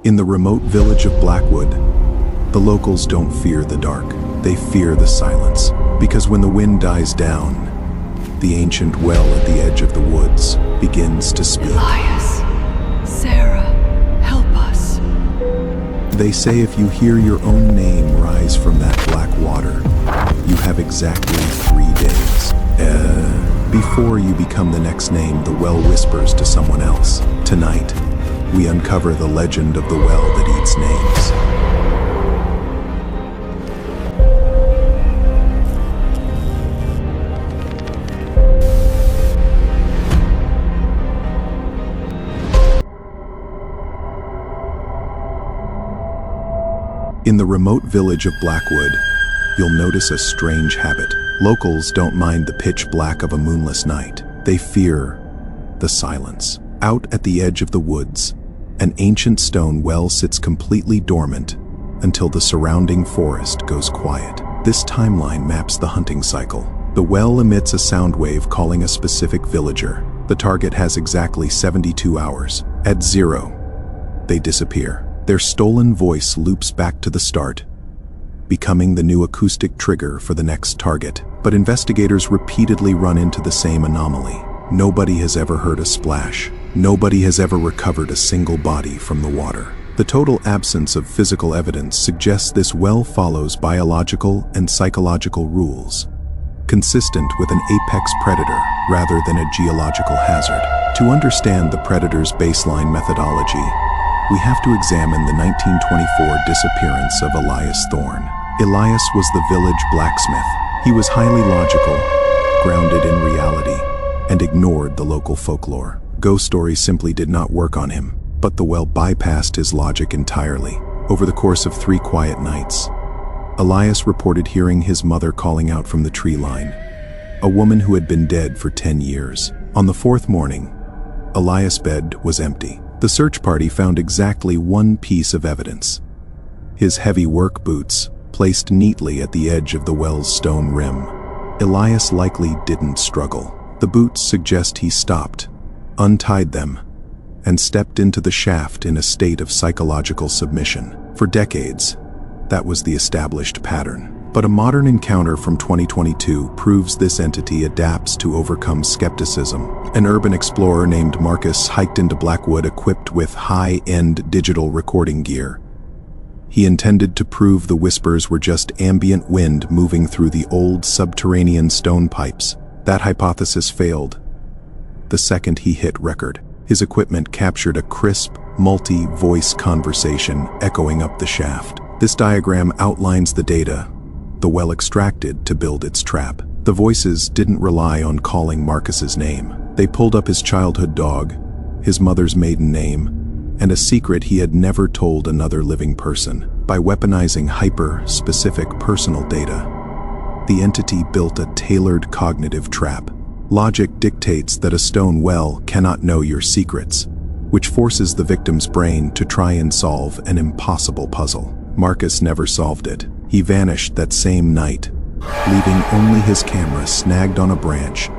In the remote village of Blackwood, the locals don't fear the dark, they fear the silence. Because when the wind dies down, the ancient well at the edge of the woods begins to speak. Elias, Sarah, help us. They say if you hear your own name rise from that black water, you have exactly 3 days. Before you become the next name the well whispers to someone else. Tonight, we uncover the legend of the well that eats names. In the remote village of Blackwood, you'll notice a strange habit. Locals don't mind the pitch black of a moonless night. They fear the silence. Out at the edge of the woods, an ancient stone well sits completely dormant until the surrounding forest goes quiet. This timeline maps the hunting cycle. The well emits a sound wave calling a specific villager. The target has exactly 72 hours. At 0, they disappear. Their stolen voice loops back to the start, becoming the new acoustic trigger for the next target. But investigators repeatedly run into the same anomaly. Nobody has ever heard a splash. Nobody has ever recovered a single body from the water. The total absence of physical evidence suggests this well follows biological and psychological rules, consistent with an apex predator rather than a geological hazard. To understand the predator's baseline methodology, we have to examine the 1924 disappearance of Elias Thorne. Elias was the village blacksmith. He was highly logical, grounded in reality, and ignored the local folklore. Ghost stories simply did not work on him, but the well bypassed his logic entirely. Over the course of 3 quiet nights, Elias reported hearing his mother calling out from the tree line, a woman who had been dead for 10 years. On the 4th morning, Elias' bed was empty. The search party found exactly 1 piece of evidence: his heavy work boots, placed neatly at the edge of the well's stone rim. Elias likely didn't struggle. The boots suggest he stopped, untied them, and stepped into the shaft in a state of psychological submission. For decades, that was the established pattern. But a modern encounter from 2022 proves this entity adapts to overcome skepticism. An urban explorer named Marcus hiked into Blackwood equipped with high-end digital recording gear. He intended to prove the whispers were just ambient wind moving through the old subterranean stone pipes. That hypothesis failed the second he hit record. His equipment captured a crisp, multi-voice conversation echoing up the shaft. This diagram outlines the data the well extracted to build its trap. The voices didn't rely on calling Marcus's name. They pulled up his childhood dog, his mother's maiden name, and a secret he had never told another living person. By weaponizing hyper-specific personal data, the entity built a tailored cognitive trap. Logic dictates that a stone well cannot know your secrets, which forces the victim's brain to try and solve an impossible puzzle. Marcus never solved it. He vanished that same night, leaving only his camera snagged on a branch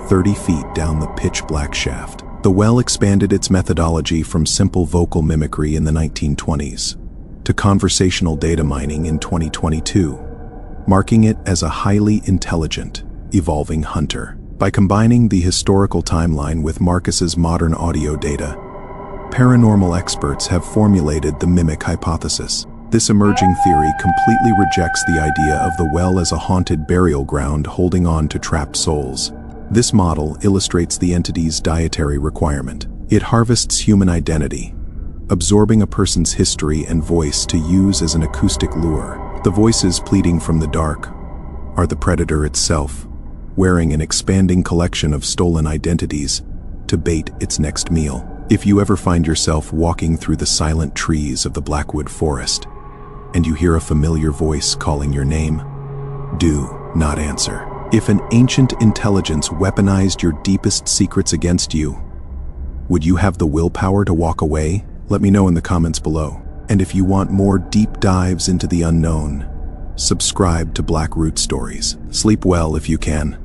30 feet down the pitch-black shaft. The well expanded its methodology from simple vocal mimicry in the 1920s to conversational data mining in 2022, marking it as a highly intelligent, evolving hunter. By combining the historical timeline with Marcus's modern audio data, paranormal experts have formulated the mimic hypothesis. This emerging theory completely rejects the idea of the well as a haunted burial ground holding on to trapped souls. This model illustrates the entity's dietary requirement. It harvests human identity, absorbing a person's history and voice to use as an acoustic lure. The voices pleading from the dark are the predator itself, wearing an expanding collection of stolen identities to bait its next meal. If you ever find yourself walking through the silent trees of the Blackwood forest, and you hear a familiar voice calling your name, do not answer. If an ancient intelligence weaponized your deepest secrets against you, would you have the willpower to walk away? Let me know in the comments below. And if you want more deep dives into the unknown, subscribe to Black Root Stories. Sleep well if you can.